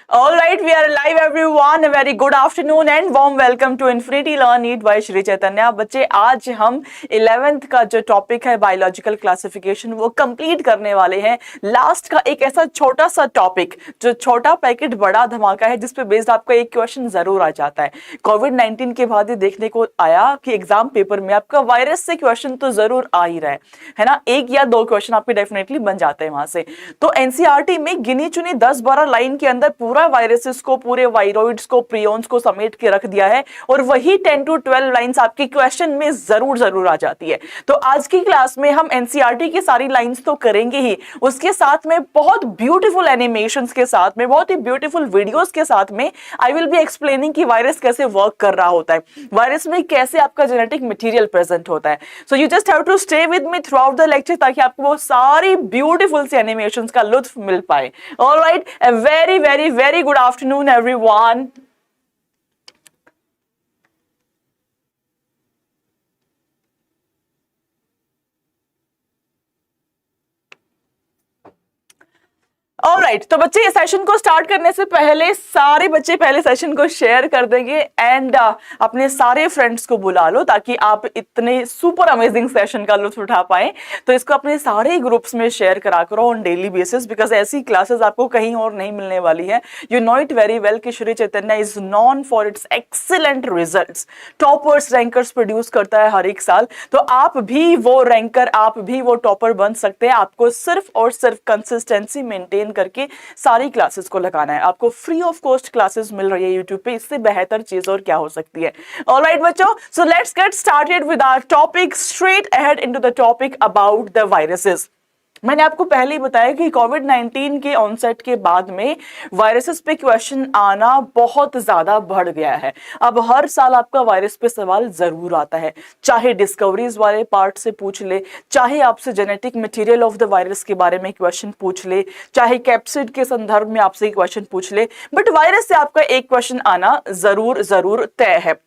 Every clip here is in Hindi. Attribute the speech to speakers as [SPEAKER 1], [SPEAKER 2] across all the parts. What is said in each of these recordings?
[SPEAKER 1] All right, we are live everyone. A very good afternoon and warm welcome to Infinity Learn It by Shri Chaitanya. बच्चे आज हम 11th का जो टॉपिक है बायोलॉजिकल क्लासिफिकेशन वो कंप्लीट करने वाले हैं। लास्ट का एक ऐसा छोटा सा टॉपिक जो छोटा पैकेट बड़ा धमाका है जिसपे बेस्ड आपका एक क्वेश्चन जरूर आ जाता है। कोविड-19 के बाद ही देखने को आया कि एग्जाम पेपर में आपका वायरस से क्वेश्चन तो जरूर आ ही रहा है ना, एक या दो क्वेश्चन आपके डेफिनेटली बन जाते हैं वहां से। तो एनसीईआरटी में गिनी चुनी 10-12 लाइन के अंदर पूरा वायरसेस को, पूरे वायरॉइड्स को, प्रियॉन्स को समेट के रख दिया है और वही 10 to 12 लाइंस आपके क्वेश्चन में जरूर आ जाती है। तो आज की क्लास में हम एनसीईआरटी की सारी लाइंस तो करेंगे ही, उसके साथ में बहुत ब्यूटीफुल एनिमेशंस के साथ में, बहुत ही ब्यूटीफुल वीडियोस के साथ में आई विल बी एक्सप्लेनिंग कि वायरस कैसे वर्क कर रहा होता है, वायरस में कैसे आपका जेनेटिक मटेरियल प्रेजेंट होता है। So you just have to stay with me throughout the lecture ताकि आपको वो सारी ब्यूटीफुल सी एनिमेशंस का लुत्फ मिल पाए। Alright, a very good afternoon everyone. Alright, तो बच्चे इस सेशन को स्टार्ट करने से पहले सारे बच्चे पहले सेशन को शेयर कर देंगे एंड अपने सारे फ्रेंड्स को बुला लो ताकि आप इतने सुपर अमेजिंग सेशन का लुत्फ उठा पाए। तो इसको अपने सारे ग्रुप्स में शेयर करा करो ऑन डेली बेसिस, बिकॉज ऐसी क्लासेस आपको कहीं और नहीं मिलने वाली है। You know it very well कि Shri Chaitanya is known for its excellent results, toppers rankers produce करता है हर एक साल। तो आप भी वो रैंकर, आप भी वो टॉपर बन सकते हैं। आपको सिर्फ और सिर्फ कंसिस्टेंसी मेंटेन करके सारी क्लासेस को लगाना है। आपको फ्री ऑफ कॉस्ट क्लासेस मिल रही है यूट्यूब पे, इससे बेहतर चीज और क्या हो सकती है। ऑलराइट बच्चों, so let's get started with our topic, straight ahead into the topic about the viruses. मैंने आपको पहले ही बताया कि कोविड-19 के ऑनसेट के बाद में वायरसेस पे क्वेश्चन आना बहुत ज्यादा बढ़ गया है। अब हर साल आपका वायरस पे सवाल जरूर आता है, चाहे डिस्कवरीज वाले पार्ट से पूछ ले, चाहे आपसे genetic material of the virus के बारे में क्वेश्चन पूछ ले, चाहे कैप्सिड के संदर्भ में आपसे क्वेश्चन पूछ ले, बट वायरस से आपका एक क्वेश्चन आना जरूर तय है।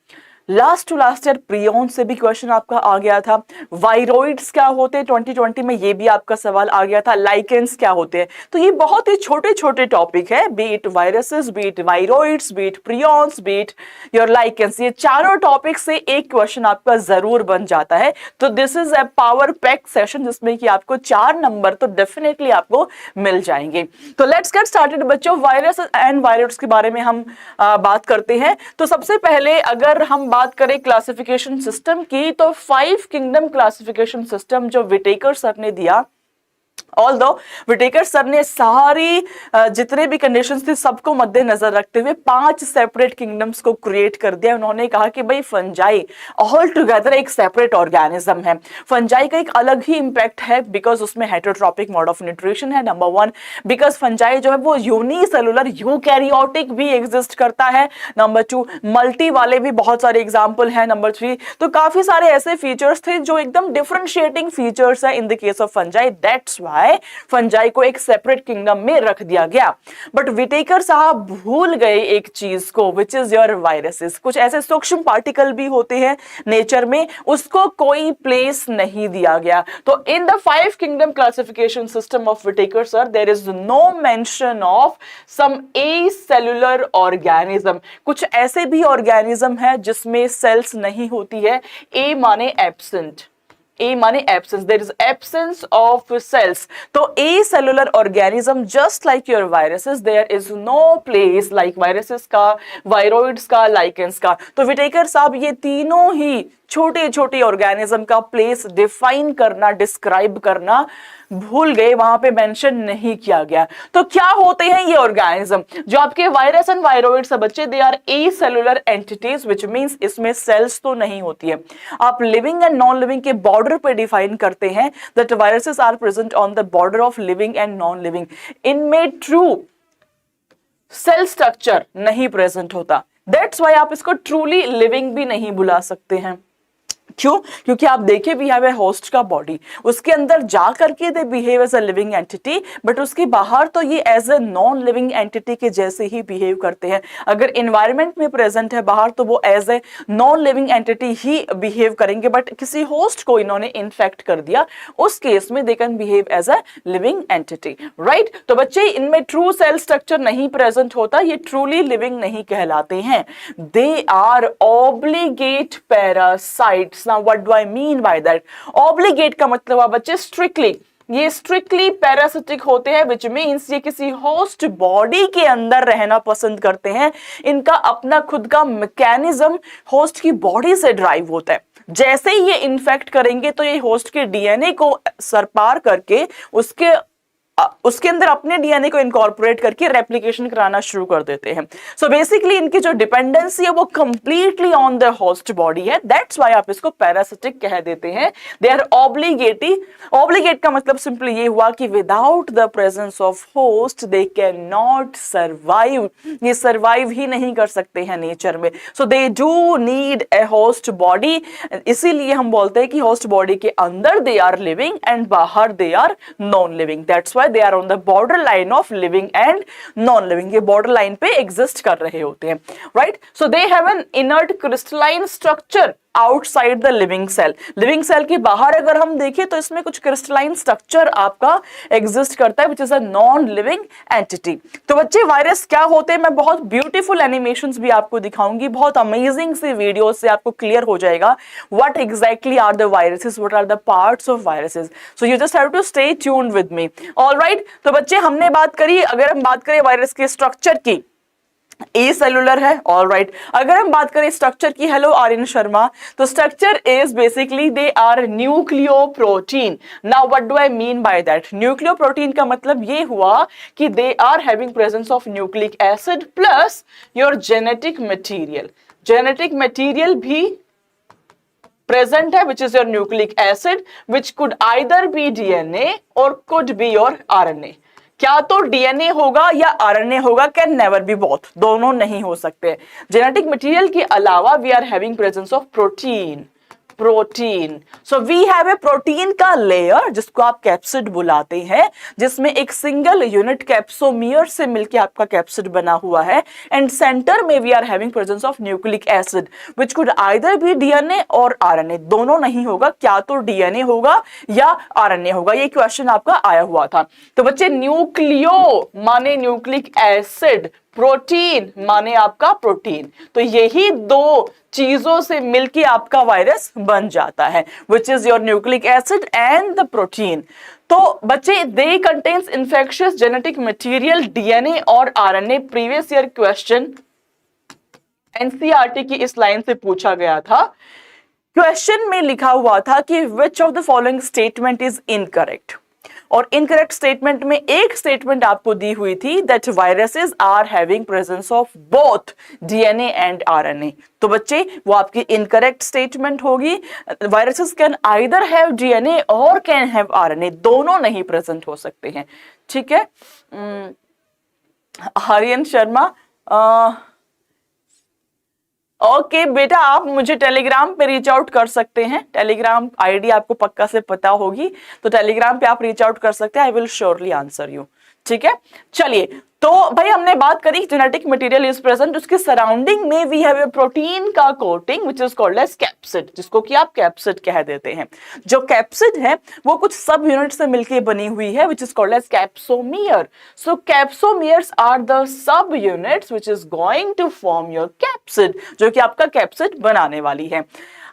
[SPEAKER 1] Last to last year prion से भी क्वेश्चन आपका आ गया था। वायरॉइड्स क्या होते हैं 2020 में, ये भी आपका सवाल आ गया था। लाइकेंस क्या होते हैं। तो ये बहुत ही छोटे छोटे टॉपिक है, B it viruses, B it viroids, B it prions, B it your lichens, ये चारों टॉपिक से एक क्वेश्चन आपका जरूर बन जाता है। तो this is a power pack session जिसमें कि आपको 4 नंबर तो डेफिनेटली आपको मिल जाएंगे। तो लेट्स गेट स्टार्टेड बच्चों। वायरस एंड वायरॉइड्स के बारे में हम बात करते हैं। तो सबसे पहले अगर हम बात करें क्लासिफिकेशन सिस्टम की, तो 5 किंगडम क्लासिफिकेशन सिस्टम जो विटेकर सर ने दिया, ऑल्दो विटेकर सर ने सारी जितने भी कंडीशंस थी सबको मद्देनजर रखते हुए 5 सेपरेट किंगडम्स को क्रिएट कर दिया। उन्होंने कहा कि भाई फंजाई ऑल टुगेदर एक सेपरेट ऑर्गेनिज्म है। फंजाई का एक अलग ही इंपैक्ट है बिकॉज उसमें हेटेरोट्रॉपिक मोड ऑफ न्यूट्रिशन है, नंबर 1। बिकॉज फंजाई जो है वो यूनिसेलुलर यूकैरियोटिक भी एग्जिस्ट करता है, नंबर 2। मल्टी वाले भी बहुत सारे एग्जाम्पल हैं, नंबर 3। तो काफी सारे ऐसे फीचर्स थे जो एकदम डिफरेंशिएटिंग फीचर्स है in the case of fungi. That's why fungi को एक सेपरेट किंगडम में रख दिया गया। बट विटेकर साहब भूल गए एक चीज को, विच इज योर वायरसेस। कुछ ऐसे सूक्ष्म पार्टिकल भी होते हैं नेचर में, उसको कोई प्लेस नहीं दिया गया। तो in the 5 kingdom classification system of Whittaker sir there is no mention of some acellular organism. कुछ ऐसे भी ऑर्गेनिज्म है जिसमें सेल्स नहीं होती है। ए माने एब्सेंट, ए माने absence, there is absence of cells. तो a cellular organism just like your viruses, there is no place like viruses का, वायरॉइड्स का, लाइकेंस का। तो विटेकर साहब ये तीनों ही छोटे छोटे ऑर्गेनिज्म का प्लेस डिफाइन करना, डिस्क्राइब करना भूल गए, वहां पे मेंशन नहीं किया गया। तो क्या होते हैं ये ऑर्गेनिज्म जो आपके वायरस एंड वायरॉइड्स है बच्चे? They are a cellular entities, which means इसमें सेल्स तो नहीं होती है। आप लिविंग एंड नॉन लिविंग के बॉर्डर पे डिफाइन करते हैं that viruses are present on the border of living and non living. इनमें ट्रू सेल स्ट्रक्चर नहीं प्रेजेंट होता। दैट्स वाई आप इसको ट्रूली लिविंग भी नहीं बुला सकते हैं। क्यों? क्योंकि आप देखिए वी हैव ए होस्ट का बॉडी, उसके अंदर जा करके they behave as a living entity, but उसके बाहर तो ये as a non living entity के जैसे ही बिहेव करते हैं। अगर एनवायरमेंट में प्रेजेंट है बाहर तो वो as a non living entity ही बिहेव करेंगे, बट किसी होस्ट को इन्होंने इन्फेक्ट कर दिया, उस केस में they can behave as a living entity, right. तो बच्चे इनमें ट्रू सेल स्ट्रक्चर नहीं प्रेजेंट होता, ये ट्रूली लिविंग नहीं कहलाते हैं, they are obligate parasites. Now what do I mean by that? Obligate का मतलब है बच्चे strictly, ये स्ट्रिक्टली पैरासिटिक होते हैं, विच मीन्स ये किसी होस्ट बॉडी के अंदर रहना पसंद करते हैं। इनका अपना खुद का मैकेनिज्म होस्ट की बॉडी से ड्राइव होता है। जैसे ही ये इन्फेक्ट करेंगे तो ये होस्ट के डीएनए को सरपार करके उसके अंदर अपने डीएनए को इनकॉर्पोरेट करके रेप्लिकेशन कराना शुरू कर देते हैं। सो बेसिकली इनकी जो डिपेंडेंसी है वो completely on the host body है, दैट्स व्हाई आप इसको पैरासिटिक कह देते हैं। They are ऑब्लिगेटी। ऑब्लिगेट का मतलब सिंपली ये हुआ कि without the presence of host they can not survive, ये सर्वाइव ही नहीं कर सकते हैं नेचर में। So they do need a host body, इसीलिए हम बोलते हैं कि होस्ट बॉडी के अंदर दे आर लिविंग एंड बाहर they are non living, that's they are on the border line of living and non living, ये border line पे exist कर रहे होते हैं, right? So they have an inert crystalline structure outside the living cell. Living cell के बाहर अगर हम देखें तो इसमें कुछ क्रिस्टलाइन स्ट्रक्चर आपका एग्जिस्ट करता है, which is a non living entity. तो बच्चे वायरस क्या होते हैं, मैं बहुत ब्यूटीफुल एनिमेशंस भी आपको दिखाऊंगी, बहुत अमेजिंग सी वीडियो से आपको क्लियर हो जाएगा what exactly are the viruses, what are the parts of viruses. So you just have to stay tuned with me, alright. तो बच्चे हमने बात करी, अगर हम बात करें वायरस के स्ट्रक्चर की, ए सेलुलर है, ऑल राइट। अगर हम बात करें स्ट्रक्चर की, हेलो आर्यन शर्मा, तो structure is basically they are nucleoprotein. Now what do I mean by that? Nucleoprotein का मतलब ये हुआ कि they are having presence of nucleic acid plus your genetic material. Genetic material भी present है, which is your nucleic acid, which could either be DNA or could be your RNA। क्या तो डीएनए होगा या आरएनए होगा, कैन नेवर बी बोथ, दोनों नहीं हो सकते। जेनेटिक मटेरियल के अलावा we are having presence of protein. So we have a protein का लेयर जिसको आप कैप्सिड बुलाते हैं, जिसमें एक सिंगल यूनिट कैप्सोमियर से मिलकर आपका कैप्सिड बना हुआ है, एंड सेंटर में we are having presence of nucleic acid which could either be DNA और आरएनए, दोनों नहीं होगा, क्या तो डीएनए होगा या आरएनए होगा। ये क्वेश्चन आपका आया हुआ था। तो बच्चे न्यूक्लियो माने न्यूक्लिक एसिड, प्रोटीन माने आपका प्रोटीन, तो यही दो चीजों से मिलके आपका वायरस बन जाता है, which is your nucleic acid and the protein. तो बच्चे they contains infectious genetic material, DNA और RNA. Previous year question NCERT की इस लाइन से पूछा गया था। क्वेश्चन में लिखा हुआ था कि which of the following statement is incorrect, और इनकरेक्ट स्टेटमेंट में एक स्टेटमेंट आपको दी हुई थी that viruses are having presence of both DNA and RNA. तो बच्चे वो आपकी इनकरेक्ट स्टेटमेंट होगी। Viruses can either have DNA और कैन हैव आरएनए, दोनों नहीं प्रेजेंट हो सकते हैं, ठीक है। आर्यन शर्मा, ओके बेटा, आप मुझे टेलीग्राम पे रीच आउट कर सकते हैं, टेलीग्राम आईडी आपको पक्का से पता होगी, तो टेलीग्राम पे आप रीच आउट कर सकते हैं, I will surely answer you, ठीक है। चलिए, तो भाई हमने बात करी जेनेटिक मटेरियल इज प्रेजेंट, उसके सराउंडिंग में वी हैव ए प्रोटीन का coating which is called as capsid, जिसको कि आप कैप्सिड कह देते हैं। जो कैप्सिड है वो कुछ सब यूनिट से मिलकर बनी हुई है, which is called as capsomere. So capsomeres are the subunits which is going to form your capsid, जो कि आपका कैप्सिड बनाने वाली है।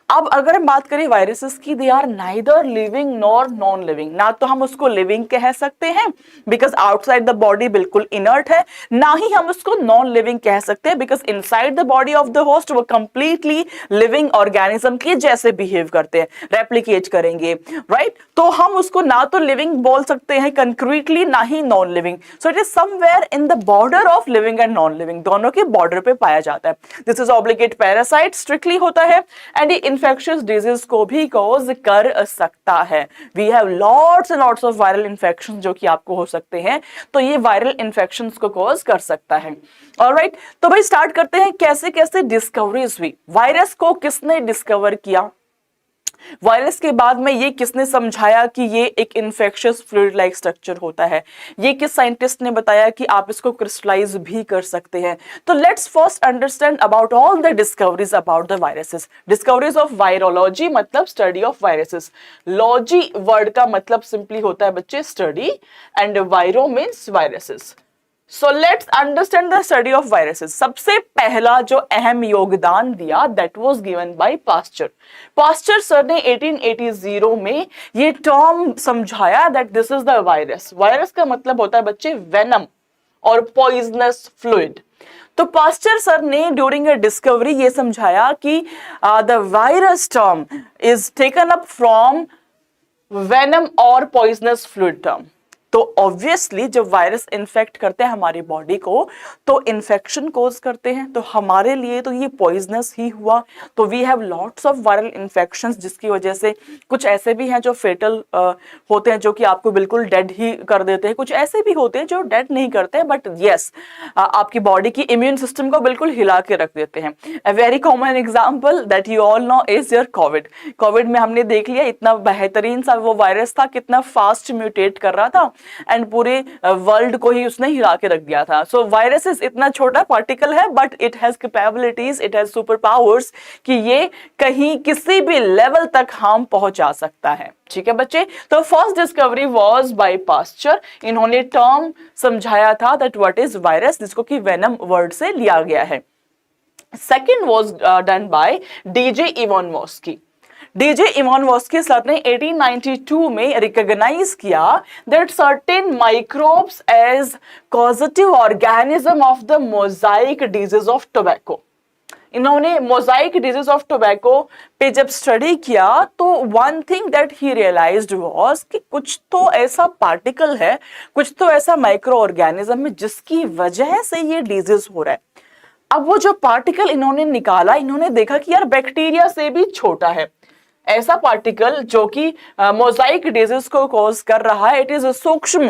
[SPEAKER 1] अब अगर हम बात करें वायरसेस की, they are neither living nor non living. ना तो हम उसको लिविंग कह सकते हैं बिकॉज आउटसाइड द बॉडी बिल्कुल इनर्ट है, ना ही हम उसको नॉन लिविंग कह सकते हैं because inside the body of the host वो कंप्लीटली लिविंग ऑर्गेनिज्म के जैसे बिहेव करते हैं, रेप्लिकेट करेंगे, राइट। तो हम उसको ना तो लिविंग बोल सकते हैं कंक्रीटली, ना ही non living. So it is somewhere in the border of living and non living, दोनों के बॉर्डर पे पाया जाता है। This is obligate parasite, strictly होता है, एंड ये इन्फेक्शियस डिजीज को भी कॉज कर सकता है। We have lots and lots of viral infection जो कि आपको हो सकते हैं, तो ये वायरल इन्फेक्शन को कॉज कर सकता है। ऑलराइट, तो भाई स्टार्ट करते हैं कैसे कैसे डिस्कवरीज हुई, वायरस को किसने डिस्कवर किया। वायरस के बाद में ये किसने समझाया कि ये एक इन्फेक्शियस फ्लूइड लाइक स्ट्रक्चर होता है? ये किस साइंटिस्ट ने बताया कि आप इसको क्रिस्टलाइज भी कर सकते हैं? तो let's first understand about all the discoveries about the viruses. Discoveries of virology मतलब study of viruses. Logy word का मतलब सिंपली होता है बच्चे study, and viro means viruses. So let's understand the study of viruses. सबसे पहला जो अहम योगदान दिया that was given by Pasteur. Pasteur sir ने 1880 में ये टर्म समझाया that this is the virus. Virus का मतलब होता है बच्चे वेनम और पॉइजनस फ्लूइड। तो पास्चर सर ने ड्यूरिंग अ डिस्कवरी ये समझाया कि the virus term is taken up from venom और पॉइजनस फ्लूइड टर्म। तो ऑब्वियसली जब वायरस इन्फेक्ट करते हैं हमारी बॉडी को तो इन्फेक्शन कोज करते हैं, तो हमारे लिए तो ये पॉइजनस ही हुआ। तो we have lots of viral infections जिसकी वजह से कुछ ऐसे भी हैं जो फेटल होते हैं, जो कि आपको बिल्कुल डेड ही कर देते हैं। कुछ ऐसे भी होते हैं जो डेड नहीं करते हैं, बट यस आपकी बॉडी की इम्यून सिस्टम को बिल्कुल हिला के रख देते हैं। A very common example that you all know is your Covid. Covid में हमने देख लिया इतना बेहतरीन सा वो वायरस था, कितना फास्ट म्यूटेट कर रहा था एंड पूरे वर्ल्ड को ही उसने हिला के रख दिया था। सो वायरसेस इतना छोटा पार्टिकल है but it has capabilities, it has super powers कि ये कहीं किसी भी लेवल तक हार्म पहुंचा सकता है। ठीक है बच्चे, तो first discovery was by Pasteur. इन्होंने टर्म समझाया था दैट व्हाट इज वायरस, जिसको कि वेनम वर्ड से लिया गया है। Second was done by DJ Ivanovsky. DJ Ivanovsky sir ने 1892 में रिकॉग्नाइज किया that certain microbes as causative organism of the mosaic disease of tobacco. इन्होंने मोजाइक डिजीज ऑफ टोबैको पे जब स्टडी किया तो one thing that he realised was कि कुछ तो ऐसा पार्टिकल है, कुछ तो ऐसा माइक्रो ऑर्गेनिज्म है जिसकी वजह से ये डिजीज हो रहा है। अब वो जो पार्टिकल इन्होंने निकाला, इन्होंने देखा कि यार बैक्टीरिया से भी छोटा है ऐसा पार्टिकल जो कि मोजाइक डिजीज को कॉज कर रहा है। इट इज सूक्ष्म,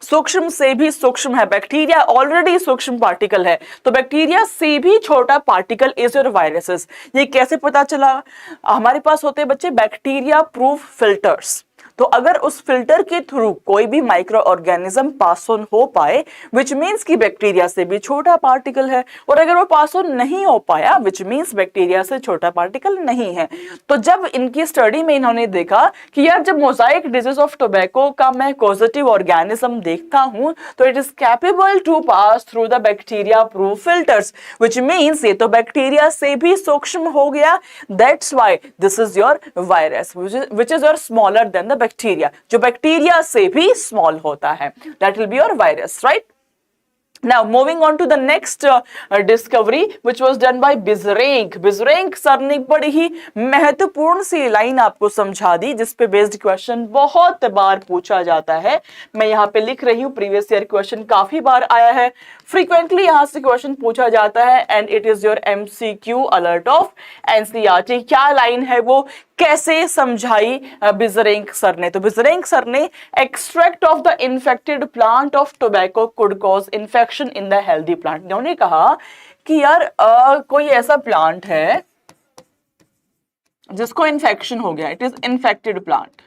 [SPEAKER 1] सूक्ष्म से भी सूक्ष्म है। बैक्टीरिया ऑलरेडी सूक्ष्म पार्टिकल है, तो बैक्टीरिया से भी छोटा पार्टिकल इज योर वायरसेस। ये कैसे पता चला? हमारे पास होते हैं बच्चे बैक्टीरिया प्रूफ फिल्टर्स। तो अगर उस फिल्टर के थ्रू कोई भी माइक्रो ऑर्गेनिज्म पास ऑन हो पाए, विच मीन्स कि बैक्टीरिया से भी छोटा पार्टिकल है, और अगर वो पास ऑन नहीं हो पाया, विच मीन्स बैक्टीरिया से छोटा पार्टिकल नहीं है। तो जब इनकी स्टडी में इन्होंने देखा कि यार जब मोजाइक डिजीज ऑफ टोबैको का मैं पॉजिटिव ऑर्गेनिज्म देखता हूं तो it is capable to pass through the bacteria proof filters, which means ये तो बैक्टीरिया से भी सूक्ष्म हो गया। That's why this is your virus which is your smaller than the bacteria, जो बैक्टीरिया से भी स्मॉल होता है। That will be your virus, right? Now moving on to the next discovery which was done by Bisrenk. Bisrenk sir ने बड़ी ही महत्वपूर्ण सी लाइन आपको समझा दी जिस पे बेस्ड क्वेश्चन बहुत बार पूछा जाता है। मैं यहाँ पे लिख रही हूँ, प्रीवियस ईयर क्वेश्चन काफी बार आया है, फ्रीक्वेंटली यहाँ से क्वेश्चन पूछा जाता है and it is your MCQ alert of NCERT। क्या लाइन है वो, कैसे समझाई बिजरेंक सर ने? तो बिजरेंक सर ने extract of the infected plant of tobacco could cause infection in the healthy plant. उन्होंने कहा कि यार कोई ऐसा प्लांट है जिसको इन्फेक्शन हो गया, इट इज इन्फेक्टेड प्लांट।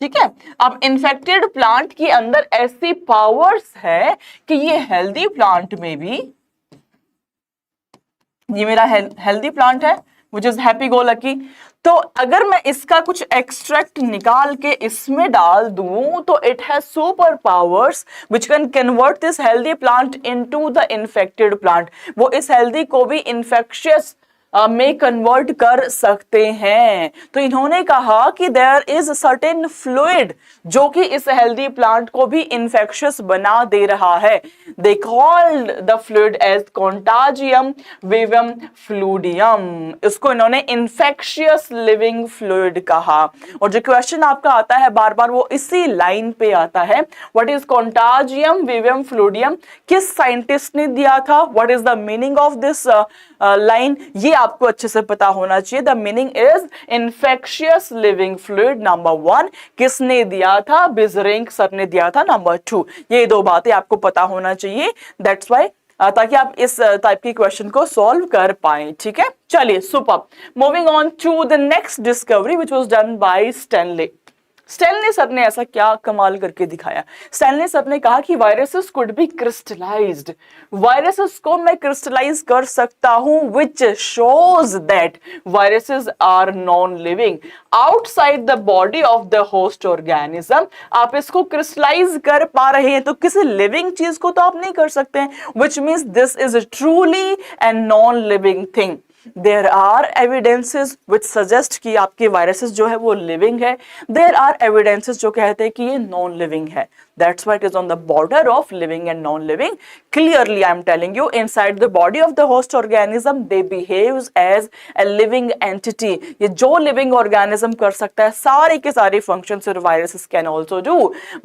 [SPEAKER 1] ठीक है, अब इन्फेक्टेड प्लांट के अंदर ऐसी पावर्स है कि ये हेल्दी प्लांट में भी, ये मेरा हेल्दी प्लांट है which is happy go lucky, तो अगर मैं इसका कुछ एक्सट्रैक्ट निकाल के इसमें डाल दूं तो it has super powers which can convert this healthy plant into the infected plant. वो इस हेल्दी को भी इन्फेक्शियस में कन्वर्ट कर सकते हैं। तो इन्होंने कहा कि देयर इज सर्टेन फ्लूइड जो कि इस हेल्दी प्लांट को भी इन्फेक्शियस बना दे रहा है। They called the fluid as contagium vivum fluidum. इसको इन्होंने इन्फेक्शियस लिविंग फ्लूइड कहा। और जो क्वेश्चन आपका आता है बार बार वो इसी लाइन पे आता है, व्हाट इज कॉन्टाजियम विवम फ्लूडियम, किस साइंटिस्ट ने दिया था, what is the meaning of this line, ये आपको अच्छे से पता होना चाहिए। The meaning is infectious living fluid number 1। किसने दिया था? बिजरेंक सर ने दिया था नंबर 2। ये दो बातें आपको पता होना चाहिए। दैट्स व्हाई ताकि आप इस टाइप की क्वेश्चन को सॉल्व कर पाए। ठीक है, चलिए super. Moving on to the next discovery which was done by Stanley. Stanley sir ने ऐसा क्या कमाल करके दिखाया। स्टैनले सर ने कहा कि viruses could be crystallised, viruses को मैं क्रिस्टलाइज कर सकता हूं, which shows that viruses are non living outside the body of the host organism. आप इसको क्रिस्टलाइज कर पा रहे हैं तो किसी लिविंग चीज को तो आप नहीं कर सकते हैं, which means this is truly and non living thing. There are evidences which suggest कि आपके वायरसेस जो है वो लिविंग है, there are evidences जो कहते हैं कि ये नॉन लिविंग है। That's why it is on the border of living and non-living. Clearly, I am telling you, inside the body of the host organism, they behaves as a living entity. ये जो living organism कर सकता है सारे के सारे functions और viruses can also do.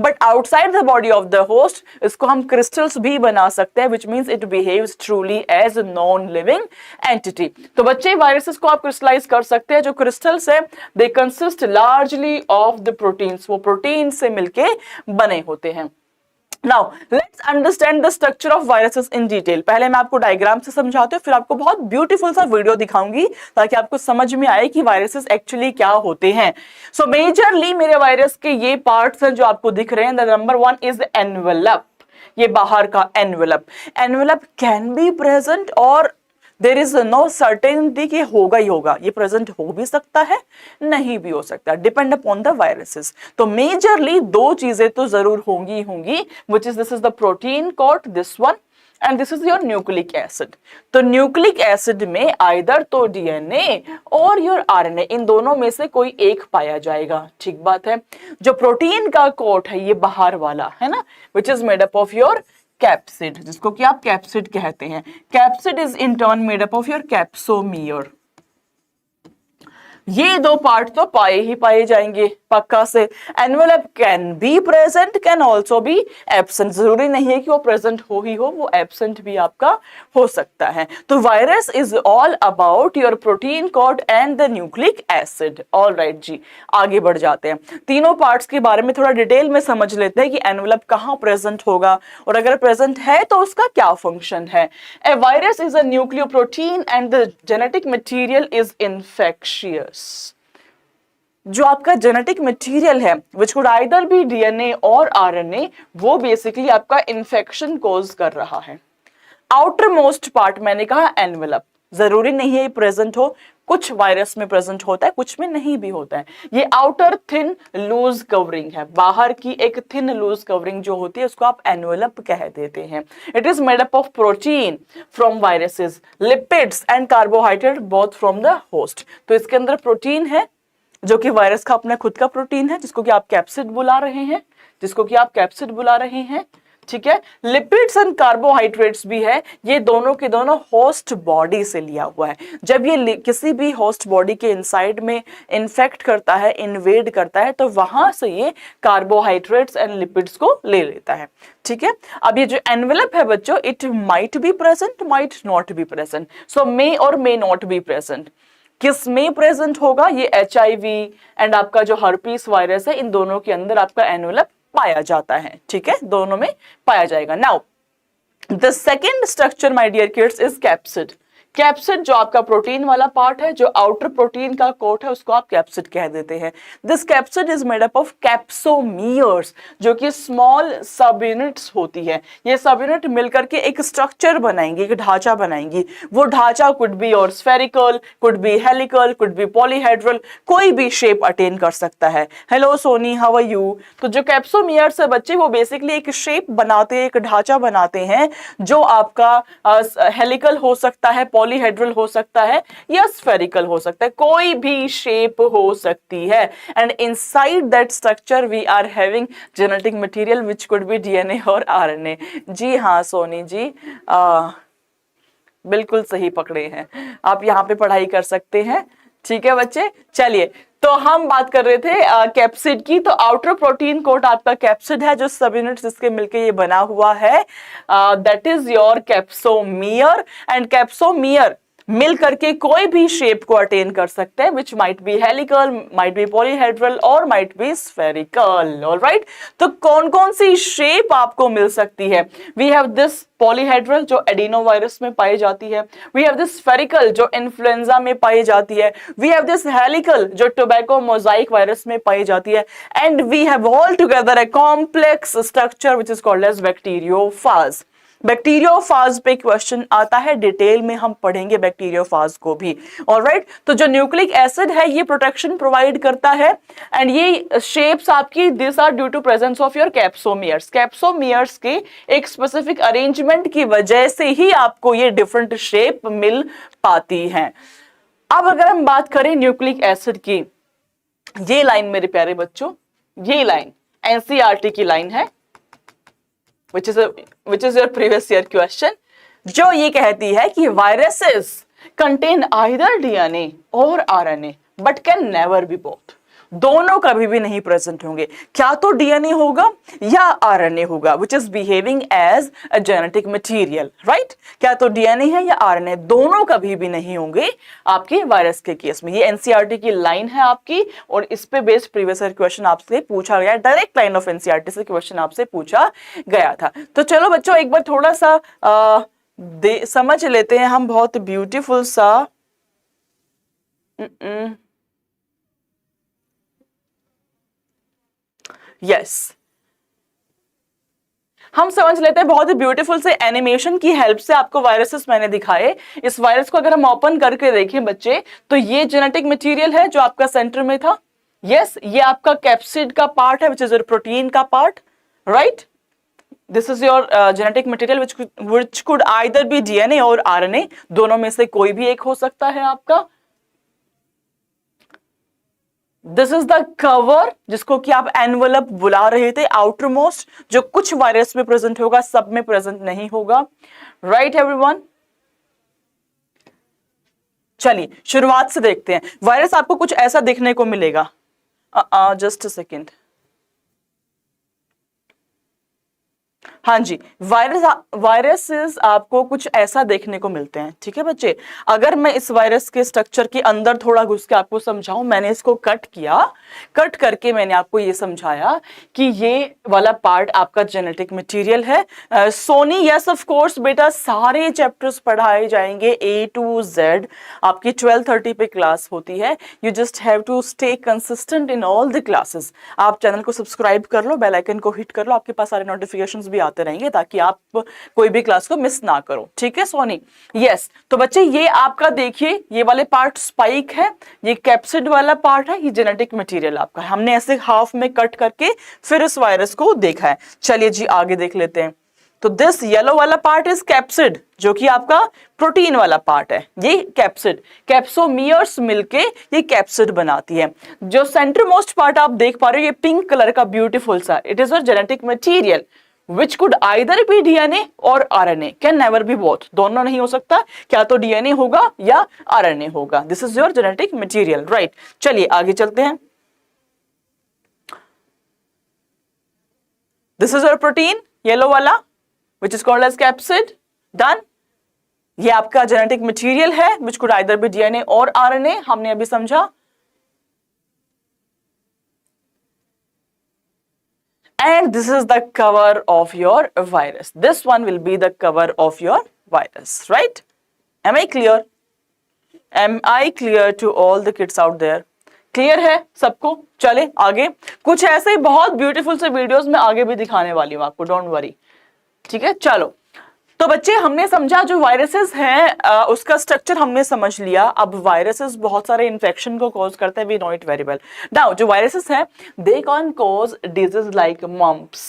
[SPEAKER 1] But outside the body of the host, इसको हम crystals भी बना सकते हैं, which means it behaves truly as a non-living entity. तो बच्चे viruses को आप crystallize कर सकते हैं। जो crystals है, they consist largely of the proteins. वो protein से मिलके बने होते हैं। Now let's understand the structure of viruses in detail. पहले मैं आपको डायग्राम से समझाती हूँ, फिर आपको बहुत ब्यूटीफुल सा वीडियो दिखाऊंगी ताकि आपको समझ में आए कि वायरसेस एक्चुअली क्या होते हैं। सो मेजरली मेरे वायरस के ये पार्ट्स हैं जो आपको दिख रहे हैं। द नंबर 1 इज एनवेलप, ये बाहर का envelope. Envelope can be present और देर इज नो सर्टेनिटी कि होगा ही होगा, ये प्रेजेंट हो भी सकता है, नहीं भी हो सकता, डिपेंड अपॉन द वायरसेस। तो मेजरली दो चीजें तो जरूर होंगी, which is this is the protein coat, this one, and this is your nucleic acid. तो न्यूक्लिक एसिड में आइदर तो डीएनए और योर आरएनए, इन दोनों में से कोई एक पाया जाएगा। ठीक बात है। जो प्रोटीन का कोट है ये बाहर वाला है ना, which is made up of your capsid, जिसको कि आप कैप्सिड कहते हैं। Capsid is in turn made up of your capsomere. ये दो पार्ट तो पाए ही पाए जाएंगे पक्का से। Envelope can be present, can also be absent. जरूरी नहीं है कि वो प्रेजेंट हो ही हो, वो एब्सेंट भी आपका हो सकता है। तो virus is all about your protein coat and the nucleic acid. All right ji, आगे बढ़ जाते हैं। तीनों पार्ट्स के बारे में थोड़ा डिटेल में समझ लेते हैं कि एनवेलप कहाँ प्रेजेंट होगा और अगर प्रेजेंट है तो उसका क्या फंक्शन है। A virus is a nucleoprotein and the genetic material is infectious. जो आपका जेनेटिक मटेरियल है which could either be DNA और आरएनए, वो बेसिकली आपका इन्फेक्शन कॉज कर रहा है। आउटर मोस्ट पार्ट मैंने कहा एनवेलप, जरूरी नहीं है प्रेजेंट हो, कुछ वायरस में प्रेजेंट होता है, कुछ में नहीं भी होता है। ये आउटर थिन लूज कवरिंग है, बाहर की एक थिन लूज कवरिंग जो होती है उसको आप एनवेलप कह देते हैं। It is made up of protein from viruses, lipids and carbohydrate both from the host. तो इसके अंदर प्रोटीन है जो कि वायरस का अपना खुद का प्रोटीन है, जिसको कि आप कैप्सिड बुला रहे हैं, ठीक है। लिपिड्स एंड कार्बोहाइड्रेट्स भी है, ये दोनों के दोनों होस्ट बॉडी से लिया हुआ है। जब ये किसी भी होस्ट बॉडी के इनसाइड में इन्फेक्ट करता है, इन्वेड करता है, तो वहां से ये कार्बोहाइड्रेट्स एंड लिपिड्स को ले लेता है। ठीक है। अब ये जो एनवेलप है बच्चों, it might be present, might not be present. So may और मे नॉट बी प्रेजेंट। किस में प्रेजेंट होगा? ये HIV एंड आपका जो हर्पीस वायरस है, इन दोनों के अंदर आपका एनवेलप पाया जाता है। ठीक है, दोनों में पाया जाएगा। Now the second structure my dear kids is capsid. Capsid जो आपका प्रोटीन वाला पार्ट है, जो आउटर प्रोटीन का कोट है, उसको आप कैप्सिड कह देते हैं। This capsid is made up of capsomeres, जो कि स्मॉल सब यूनिट्स होती है। ये सब यूनिट मिलकर के एक स्ट्रक्चर बनाएंगी, एक ढांचा बनाएंगी। वो ढांचा कुड बी और spherical, could be helical, could be polyhedral, कोई भी शेप अटेन कर सकता है। Hello Soni, how are you? तो जो कैप्सोमियर्स है बच्चे, वो बेसिकली एक शेप बनाते हैं, एक ढांचा बनाते हैं, जो आपका हेलिकल हो सकता है, पॉलीहेड्रल हो सकता है, या स्फेरिकल हो सकता है, कोई भी शेप हो सकती है। And inside that structure we are having genetic material which could be DNA और आरएनए। जी हाँ सोनी जी, बिल्कुल सही पकड़े हैं आप, यहाँ पे पढ़ाई कर सकते हैं। ठीक है बच्चे, चलिए तो हम बात कर रहे थे कैप्सिड की। तो आउटर प्रोटीन कोट आपका कैप्सिड है, जो सब यूनिट्स इसके मिलके ये बना हुआ है, that is your capsomere. And capsomere मिल करके कोई भी शेप को अटेन कर सकते हैं, which might be helical, might be polyhedral और माइट बी स्फेरिकल। ऑलराइट, तो कौन कौन सी शेप आपको मिल सकती है? वी हैव दिस पॉलीहेड्रल जो एडिनोवायरस में पाई जाती है, वी हैव दिस स्फेरिकल जो इन्फ्लुएंजा में पाई जाती है, वी हैव दिस हेलिकल जो टोबैको मोजाइक वायरस में पाई जाती है, and we have all together a complex structure which is called as bacteriophage. Bacteriophage पे क्वेश्चन आता है, डिटेल में हम पढ़ेंगे बैक्टीरियोफाज को भी। ऑलराइट, तो जो न्यूक्लिक एसिड है ये प्रोटेक्शन प्रोवाइड करता है, एंड ये शेप्स आपकी this are due to presence of your capsomeres. Capsomeres के एक स्पेसिफिक अरेंजमेंट की वजह से ही आपको ये डिफरेंट शेप मिल पाती हैं। अब अगर हम बात करें न्यूक्लिक एसिड की, ये लाइन मेरे प्यारे बच्चों, ये लाइन एनसीईआरटी की लाइन है, which is your previous year question, जो ये कहती है कि viruses contain either DNA और RNA but can never be both। दोनों कभी भी नहीं प्रेजेंट होंगे, क्या तो डीएनए होगा या आरएनए होगा, which is behaving as a genetic material, right? क्या तो डीएनए है या आरएनए, दोनों कभी भी नहीं होंगे आपके वायरस के केस में। ये एनसीईआरटी की लाइन है आपकी, और इस पे बेस्ड प्रीवियस ईयर क्वेश्चन आपसे पूछा गया, डायरेक्ट लाइन ऑफ एनसीईआरटी से क्वेश्चन आपसे पूछा गया था। तो चलो बच्चों एक बार थोड़ा सा समझ लेते हैं हम बहुत ब्यूटीफुल सा यस हम समझ लेते हैं बहुत ही ब्यूटीफुल से एनिमेशन की हेल्प से। आपको वायरसेस मैंने दिखाए, इस वायरस को अगर हम ओपन करके देखें बच्चे, तो ये जेनेटिक मटेरियल है जो आपका सेंटर में था। यस, ये आपका कैप्सिड का पार्ट है, विच इज योर प्रोटीन का part, right? This is your genetic material which could either be DNA और आरएनए, दोनों में से कोई भी एक हो सकता है आपका। दिस इज द कवर, जिसको कि आप एनवलप बुला रहे थे, आउटर मोस्ट, जो कुछ वायरस में प्रेजेंट होगा, सब में प्रेजेंट नहीं होगा, राइट एवरीवन? चलिए शुरुआत से देखते हैं। वायरस आपको कुछ ऐसा देखने को मिलेगा, जस्ट अ सेकेंड। हाँ जी, वायरसेस आपको कुछ ऐसा देखने को मिलते हैं, ठीक है बच्चे? अगर मैं इस वायरस के स्ट्रक्चर के अंदर थोड़ा घुस के आपको समझाऊं, मैंने इसको कट किया, कट करके मैंने आपको ये समझाया कि ये वाला पार्ट आपका जेनेटिक मटेरियल है। सोनी, यस ऑफ कोर्स बेटा, सारे चैप्टर्स पढ़ाए जाएंगे A to Z, आपकी 12:30 पे क्लास होती है। You just have to stay consistent in all the classes. आप चैनल को सब्सक्राइब कर लो, बेल आइकन को हिट कर लो, आपके पास सारे नोटिफिकेशंस भी आते रहेंगे ताकि आप कोई भी क्लास को मिस ना करो, ठीक है सोनी? यस, तो बच्चे ये आपका देखिए, ये वाले पार्ट स्पाइक है, ये कैप्सिड वाला पार्ट है, ये जेनेटिक मटेरियल आपका है। हमने ऐसे हाफ में कट करके फिर इस वायरस को देखा है। चलिए जी आगे देख लेते हैं। तो दिस येलो वाला पार्ट इज कैप्सिड, जो कि आपका प्रोटीन वाला पार्ट है। ये कैप्सिड, कैप्सोमियर्स मिलके ये कैप्सिड बनाती है। जो सेंटर मोस्ट पार्ट आप देख पा रहे हो, ये पिंक कलर का ब्यूटीफुल सा, it is your genetic material which could either be DNA और RNA, can never be both, दोनों नहीं हो सकता, क्या तो DNA होगा या RNA होगा। This is your genetic material, right? चलिए आगे चलते हैं। This is your protein, yellow वाला, which is called as capsid, done. ये आपका जेनेटिक मटेरियल है which could either be DNA और RNA, हमने अभी समझा। And this is the cover of your virus. This one will be the cover of your virus, right? Am I clear? Am I clear to all the kids out there? Clear है सबको? चले आगे, कुछ ऐसे ही बहुत ब्यूटीफुल से वीडियोस में आगे भी दिखाने वाली हूं आपको, डोंट वरी, ठीक है? चलो, तो बच्चे हमने समझा जो वायरसेस हैं उसका स्ट्रक्चर हमने समझ लिया। अब वायरसेस बहुत सारे इन्फेक्शन को कॉज करते हैं, we know it very well. Now जो वायरसेस हैं, they can cause disease like mumps,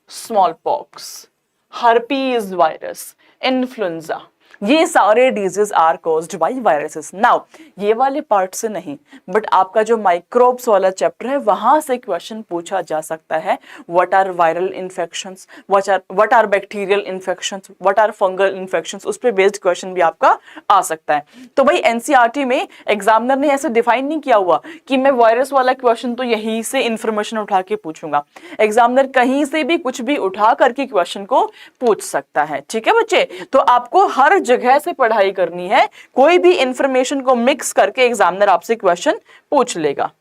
[SPEAKER 1] smallpox, herpes virus, influenza, ये सारे disease are caused by viruses. Now ये वाले पार्ट से नहीं, बट आपका जो माइक्रोब्स वाला चैप्टर है वहां से क्वेश्चन पूछा जा सकता है। What are viral infections, what are bacterial infections, what are fungal infections, उस पे बेस्ड क्वेश्चन भी आपका आ सकता है। तो भाई एनसीईआरटी में एग्जामिनर ने ऐसे डिफाइन नहीं किया हुआ कि मैं वायरस वाला क्वेश्चन तो यहीं से इंफॉर्मेशन उठा के पूछूंगा। एग्जामिनर कहीं से भी कुछ भी उठा करके क्वेश्चन को पूछ सकता है, ठीक है बच्चे? तो आपको हर जगह से पढ़ाई करनी है, कोई भी इंफॉर्मेशन को मिक्स करके एग्जामिनर आपसे क्वेश्चन पूछ लेगा,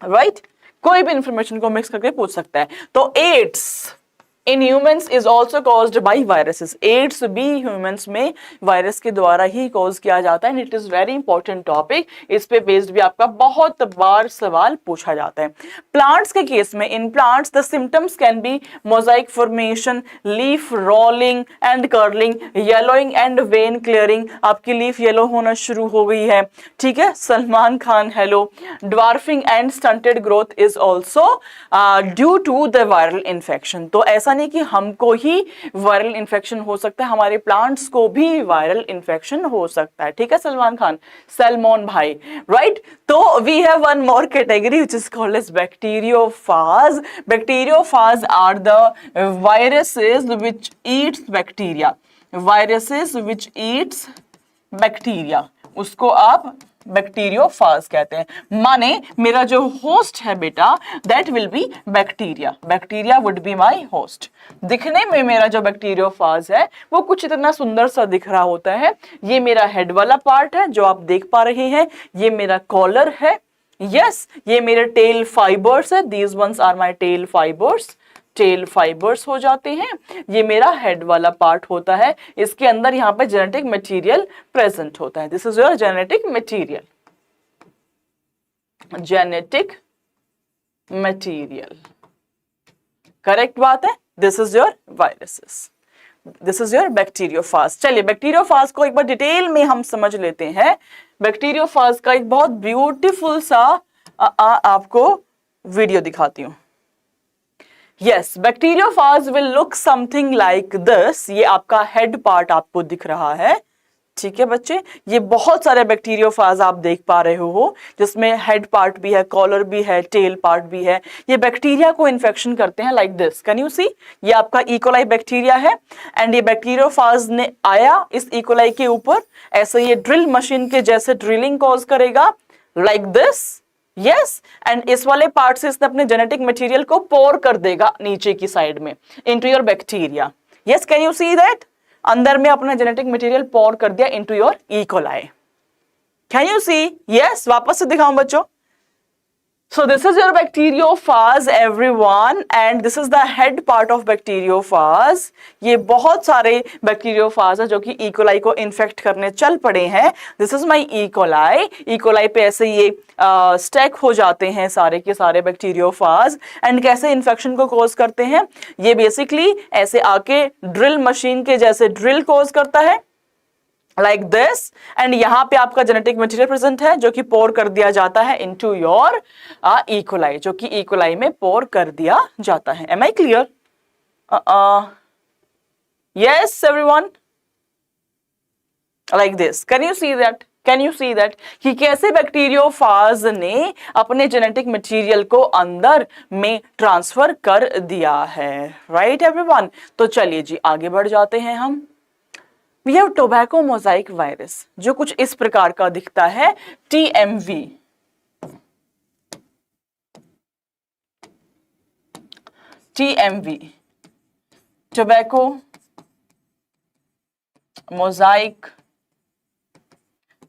[SPEAKER 1] राइट? कोई भी इंफॉर्मेशन को मिक्स करके पूछ सकता है। तो AIDS in humans is also caused by viruses, AIDS भी ह्यूमंस में वायरस के द्वारा ही कॉज किया जाता है। And it is very important topic, इस पे बेस्ड भी आपका बहुत बार सवाल पूछा जाता है। प्लांट्स के केस में, in plants the symptoms can be mosaic formation, leaf rolling and curling, yellowing and vein clearing, आपकी लीफ येलो होना शुरू हो गई है, ठीक है? Salman Khan hello. Dwarfing and stunted growth is also due to the viral infection. तो ऐसा नहीं कि हमको ही वायरल इन्फेक्शन हो सकता है, हमारे प्लांट्स को भी वायरल इन्फेक्शन हो सकता है, ठीक है सलमान खान, सलमान भाई, राइट? तो we have one more category which is called as bacteriophage. Bacteriophage are the viruses which eats bacteria, viruses which eats bacteria, उसको आप बैक्टीरियोफाज कहते हैं। माने मेरा जो होस्ट है बेटा that will B bacteria, bacteria would be my host. दिखने में मेरा जो बैक्टीरियोफाज है वो कुछ इतना सुंदर सा दिख रहा होता है। ये मेरा हेड वाला पार्ट है जो आप देख पा रहे हैं, ये मेरा कॉलर है, यस, ये मेरे टेल फाइबर्स है, these ones are my tail fibres, tail fibres हो जाते हैं। ये मेरा हेड वाला पार्ट होता है, इसके अंदर यहाँ पे जेनेटिक मटेरियल प्रेजेंट होता है। This is your genetic material, genetic material, correct बात है। This is your viruses, this is your bacteriophage. चलिए बैक्टीरियोफाज को एक बार डिटेल में हम समझ लेते हैं। बैक्टीरियोफाज का एक बहुत ब्यूटीफुल सा आपको वीडियो दिखाती हूं। Yes, bacteriophage will look something like this. ये आपका हेड पार्ट आपको दिख रहा है, ठीक है बच्चे? ये बहुत सारे बैक्टीरियोफाज आप देख पा रहे हो जिसमें हेड पार्ट भी है, कॉलर भी है, टेल पार्ट भी है। ये बैक्टीरिया को इन्फेक्शन करते हैं लाइक दिस, कैन यू सी? ये आपका इकोलाई बैक्टीरिया है एंड ये बैक्टीरियोफाज ने आया इस इकोलाई के ऊपर, ऐसे ये ड्रिल मशीन के जैसे ड्रिलिंग कॉज करेगा लाइक दिस, यस, एंड इस वाले पार्ट से इसने अपने जेनेटिक मटेरियल को पोर कर देगा नीचे की साइड में into your bacteria. Yes, can you see that? अंदर में अपना जेनेटिक मटेरियल पोर कर दिया into your E coli, can you see? Yes, वापस से दिखाऊं बच्चों। So this is your bacteriophage everyone and this is the head part of bacteriophage। ये बहुत सारे बैक्टीरियोफाज है जो कि इकोलाई को इन्फेक्ट करने चल पड़े हैं। This is my E coli, E coli पे ऐसे ये स्टैक हो जाते हैं सारे के सारे बैक्टीरियोफाज एंड कैसे इन्फेक्शन को कॉज करते हैं? ये बेसिकली ऐसे आके ड्रिल मशीन के जैसे ड्रिल कॉज करता है लाइक दिस एंड यहाँ पे आपका जेनेटिक मटेरियल प्रेजेंट है जो कि पोर कर दिया जाता है इनटू योर इकोलाई, जो कि इकोलाई में पोर कर दिया जाता है। Am I clear? Yes everyone, like this, can you see that? Can you see that कि कैसे बैक्टीरियोफाज ने अपने जेनेटिक मटेरियल को अंदर में ट्रांसफर कर दिया है, राइट एवरीवन? तो चलिए जी आगे बढ़ जाते हैं हम। We have tobacco mosaic virus जो कुछ इस प्रकार का दिखता है, TMV। TMV, tobacco mosaic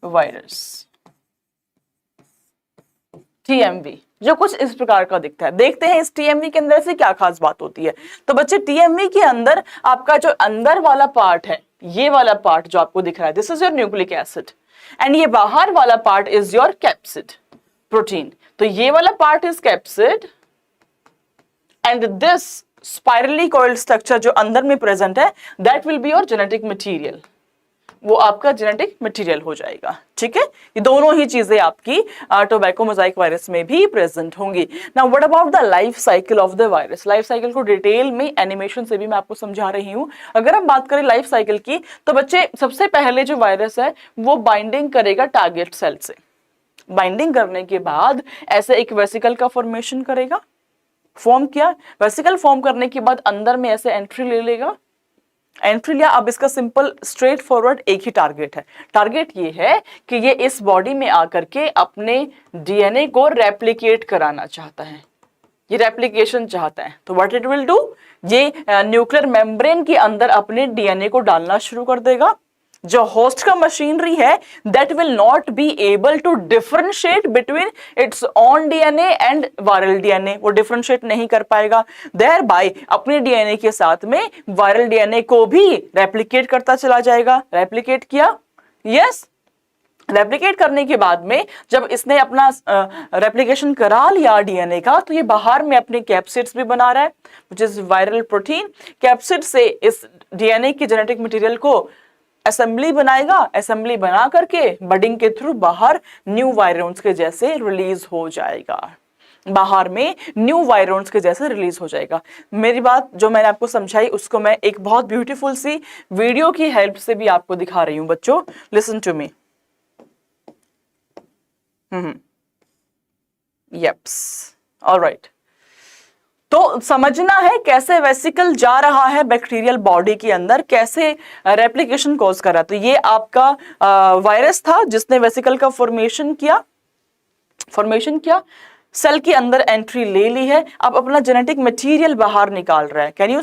[SPEAKER 1] virus, TMV जो कुछ इस प्रकार का दिखता है। देखते हैं इस TMV के अंदर से क्या खास बात होती है। तो बच्चे TMV के अंदर आपका जो अंदर वाला पार्ट है, ये वाला पार्ट जो आपको दिख रहा है, this is your nucleic acid and ये बाहर वाला part is your capsid protein. तो ये वाला part is capsid and this spirally coiled structure जो अंदर में प्रेजेंट है that will be your genetic material, वो आपका जेनेटिक मटेरियल हो जाएगा, ठीक है? ये दोनों ही चीजें आपकी टोबैको मोजाइक वायरस में भी प्रेजेंट होंगी। Now what about the life cycle of the virus? Life cycle को डिटेल में एनिमेशन से भी मैं आपको समझा रही हूँ। अगर हम बात करें लाइफ साइकिल की तो बच्चे सबसे पहले जो वायरस है वो बाइंडिंग करेगा टारगेट सेल से। बाइंडिंग करने के बाद ऐसे एक वेसिकल का फॉर्मेशन करेगा, फॉर्म किया, वेसिकल फॉर्म करने के बाद अंदर में ऐसे एंट्री ले लेगा, एंट्री लिया। अब इसका सिंपल स्ट्रेट फॉरवर्ड एक ही टारगेट है। टारगेट ये है कि ये इस बॉडी में आकर के अपने डीएनए को रेप्लिकेट कराना चाहता है, ये रेप्लिकेशन चाहता है। तो व्हाट इट विल डू, ये न्यूक्लियर मेम्ब्रेन के अंदर अपने डीएनए को डालना शुरू कर देगा जो होस्ट का मशीनरी है that will not be able to differentiate between its own DNA and viral DNA, वो डिफरेंशिएट नहीं कर पाएगा, देयर बाय अपने डीएनए के साथ में वायरल डीएनए को भी रेप्लिकेट करता चला जाएगा। रेप्लिकेट किया, यस। रेप्लिकेट करने के बाद में जब इसने अपना रेप्लिकेशन करा लिया डीएनए का, तो ये बाहर में अपने कैप्सिड्स भी बना रहा है which is viral protein. Capsid से इस डीएनए की जेनेटिक मटेरियल को असेंबली बनाएगा, असेंबली बना करके बडिंग के थ्रू बाहर न्यू वायरॉन्स के जैसे रिलीज हो जाएगा, बाहर में न्यू वायरॉन्स के जैसे रिलीज हो जाएगा। मेरी बात जो मैंने आपको समझाई उसको मैं एक बहुत ब्यूटीफुल सी वीडियो की हेल्प से भी आपको दिखा रही हूं बच्चों, listen to me. Yups, alright. तो समझना है कैसे वेसिकल जा रहा है बैक्टीरियल बॉडी के अंदर, कैसे रेप्लिकेशन कॉज कर रहा है। तो ये आपका वायरस था जिसने वेसिकल का फॉर्मेशन किया, सेल के अंदर एंट्री ले ली है, अब अपना जेनेटिक मटेरियल बाहर निकाल रहा है। Can you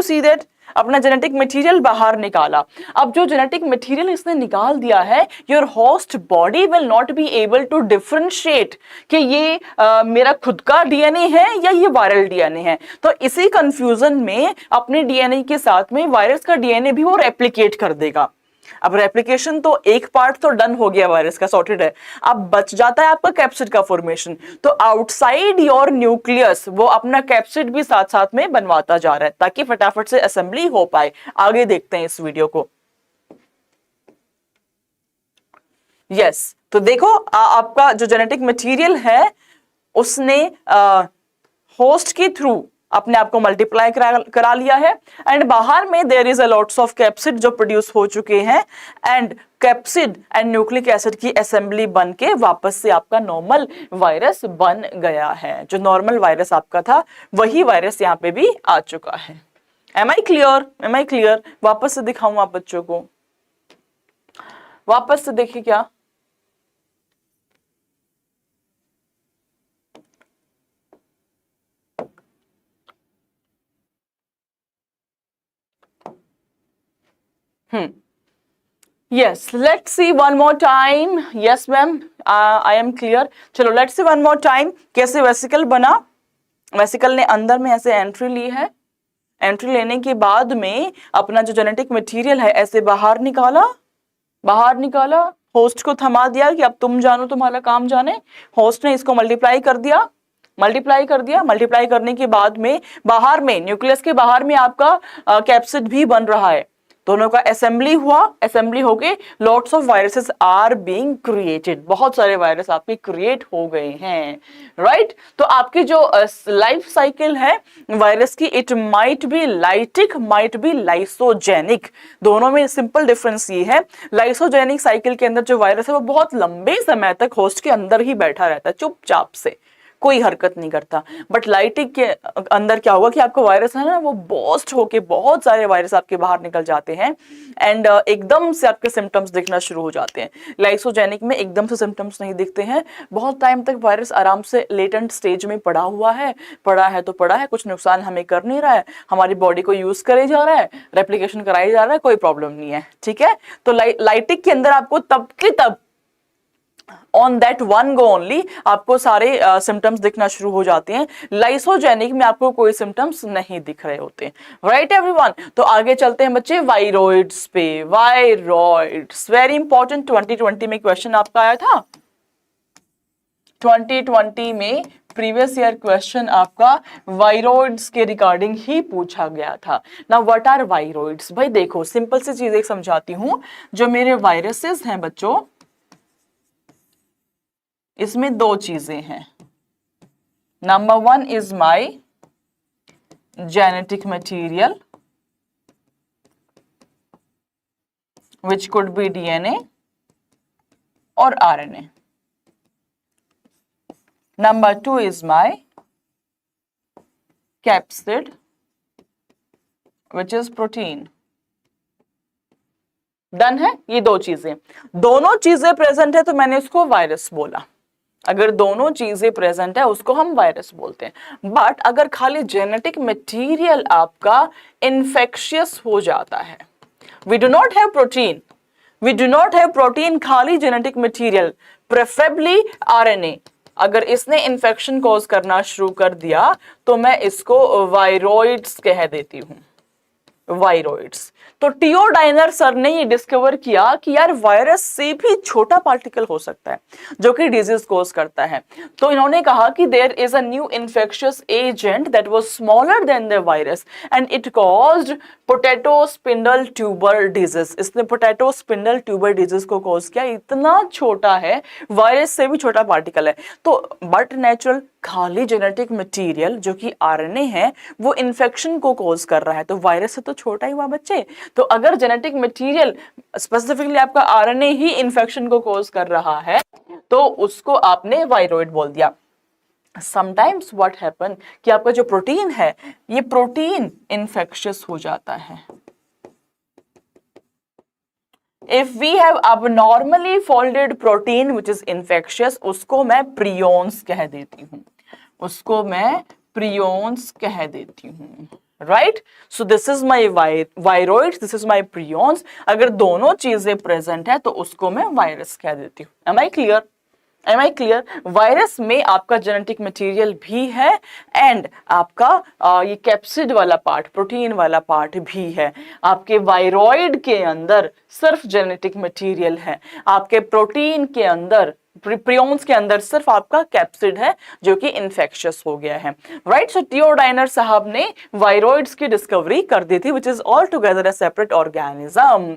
[SPEAKER 1] see that? अपना जेनेटिक मटेरियल बाहर निकाला। अब जो जेनेटिक मटेरियल इसने निकाल दिया है, your host body will not be able to differentiate कि ये मेरा खुद का डीएनए है या ये वायरल डीएनए है। तो इसी कंफ्यूजन में अपने डीएनए के साथ में वायरस का डीएनए भी वो रेप्लिकेट कर देगा। अब रेप्लिकेशन तो एक पार्ट तो डन हो गया, वायरस का सॉर्टेड है, अब बच जाता है आपका कैप्सिड का फॉर्मेशन। तो आउटसाइड योर न्यूक्लियस वो अपना कैप्सिड भी साथ साथ में बनवाता जा रहा है ताकि फटाफट से असेंबली हो पाए। आगे देखते हैं इस वीडियो को। यस, तो देखो आपका जो जेनेटिक मटेरियल है उसने होस्ट के थ्रू अपने आप को मल्टीप्लाई करा लिया है एंड बाहर में there is a lots of capsid जो प्रोड्यूस हो चुके हैं and capsid and nucleic acid की असेंबली बन के वापस से आपका नॉर्मल वायरस बन गया है। जो नॉर्मल वायरस आपका था वही वायरस यहाँ पे भी आ चुका है। Am I clear? वापस से दिखाऊं आप बच्चों को, वापस से देखिए क्या। Yes, let's see one more time. Yes, ma'am, I am clear. चलो let's see one more time कैसे वेसिकल बना। वेसिकल ने अंदर में ऐसे एंट्री ली है, एंट्री लेने के बाद में अपना जो जेनेटिक मटेरियल है ऐसे बाहर निकाला, होस्ट को थमा दिया कि अब तुम जानो, तुम्हारा काम जाने। होस्ट ने इसको मल्टीप्लाई कर दिया, मल्टीप्लाई करने के बाद में बाहर में न्यूक्लियस के बाहर में आपका कैप्सिड भी बन रहा है। दोनों का असेंबली हुआ, असेंबली होके lots of viruses are being created, बहुत सारे वायरस आपके क्रिएट हो गए हैं, राइट। तो आपकी जो लाइफ साइकिल है वायरस की, it might B lytic, might be lysogenic. दोनों में सिंपल डिफरेंस ये है, लाइसोजेनिक साइकिल के अंदर जो वायरस है वो बहुत लंबे समय तक होस्ट के अंदर ही बैठा रहता है, चुपचाप से कोई हरकत नहीं करता। बट लाइटिक के अंदर क्या होगा कि आपका वायरस है ना वो बर्स्ट होके बहुत सारे वायरस आपके बाहर निकल जाते हैं एंड एकदम से आपके सिम्टम्स दिखना शुरू हो जाते हैं। लाइसोजेनिक में एकदम से सिम्टम्स नहीं दिखते हैं, बहुत टाइम तक वायरस आराम से लेटेंट स्टेज में पड़ा है, कुछ नुकसान हमें कर नहीं रहा है, हमारी बॉडी को यूज करे जा रहा है, रेप्लिकेशन कराया जा रहा है, कोई प्रॉब्लम नहीं है, ठीक है। तो लाइटिक के अंदर आपको तब के तब on that one go only आपको सारे सिम्टम्स दिखना शुरू हो जाते हैं। लाइसोजेनिक में आपको कोई सिम्टम्स नहीं दिख रहे होते, राइट एवरीवन। तो आगे चलते हैं बच्चे वायरॉइड्स पे। वायरॉइड्स वेरी इंपॉर्टेंट, 2020 में क्वेश्चन आपका आया था, 2020 में प्रीवियस ईयर क्वेश्चन आपका वायरॉइड्स के रिगार्डिंग ही पूछा गया था। Now what are viroids? भाई देखो सिंपल सी चीज एक समझाती हूं, जो मेरे वायरसेस हैं बच्चों इसमें दो चीजें हैं। Number one is my genetic material which could be DNA और RNA. Number two is my capsid which is protein. Done है? ये दो चीजें, दोनों चीजें प्रेजेंट है तो मैंने उसको वायरस बोला। अगर दोनों चीजें प्रेजेंट है उसको हम वायरस बोलते हैं। बट अगर खाली जेनेटिक मटेरियल आपका इन्फेक्शियस हो जाता है, we do not have protein, we do not have protein, खाली जेनेटिक मटेरियल, प्रेफरेबली आरएनए। अगर इसने इन्फेक्शन कॉज करना शुरू कर दिया तो मैं इसको वायरॉइड्स कह देती हूं, वायरॉइड्स। तो टियोडाइनर सर ने ये डिस्कवर किया कि यार वायरस से भी छोटा पार्टिकल हो सकता है जो कि डिजीज कॉज करता है। तो इन्होंने कहा कि there is a new infectious agent that was smaller than the virus and it caused potato spindle tuber disease. इसने पोटैटो स्पिंडल ट्यूबर डिजीज को कॉज किया। इतना छोटा है, वायरस से भी छोटा पार्टिकल है। तो बट नेचुरल खाली जेनेटिक मटेरियल जो कि आरएनए है वो इन्फेक्शन को कॉज कर रहा है, तो वायरस से तो छोटा ही हुआ बच्चे। तो अगर जेनेटिक मटेरियल स्पेसिफिकली आपका आरएनए ही इन्फेक्शन को कॉज कर रहा है तो उसको आपने वायरॉइड बोल दिया। समटाइम्स व्हाट हैपन कि आपका जो प्रोटीन है ये प्रोटीन इन्फेक्शियस हो जाता है। If we have abnormally folded protein which is infectious, उसको मैं prions कह देती हूँ, उसको मैं prions कह देती हूँ, right? So this is my viroids, this is my prions। अगर दोनों चीजें present है तो उसको मैं वायरस कह देती हूँ। Am I clear? Am I clear? Virus में आपका जेनेटिक मटेरियल भी है एंड आपका ये कैप्सिड वाला पार्ट, प्रोटीन वाला पार्ट भी है। आपके वायरॉइड के अंदर सिर्फ जेनेटिक मटेरियल है, आपके प्रोटीन के अंदर, प्रियोन्स के अंदर सिर्फ आपका कैप्सिड है जो कि इन्फेक्शियस हो गया है, राइट? सो टियोडाइनर साहब ने वायरॉइड्स की डिस्कवरी कर दी थी, which is all together a separate organism.